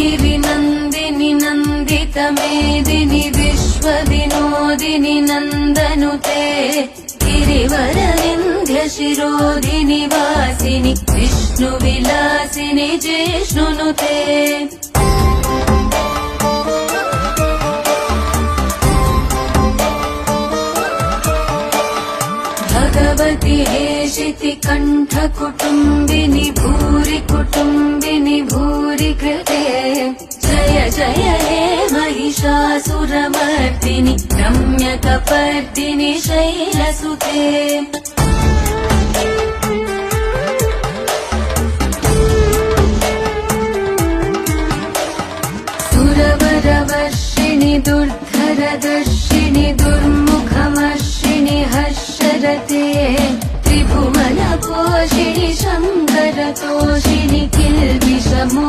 गिरिनन्दिनि नन्दितमेदिनि विश्वविनोदिनि नन्दनुते गिरिवरविन्ध्यशिरोधिनि वासिनि विष्णुविलासिनि जिष्णुनुते भगवति हेशिति कण्ठकुटुम्बिनि भूरि कुटुम्बिनि भूरि कृते जय जय हे महिषासुरमर्दिनि रम्यकपर्दिनि शैलसुते सुरवरवर्षिणि दुर्धरदर्शिनि दुर्मुखमर्षिणि हर्षरते त्रिभुवनपोषिणि शङ्करतोषिणि किल्बिषमो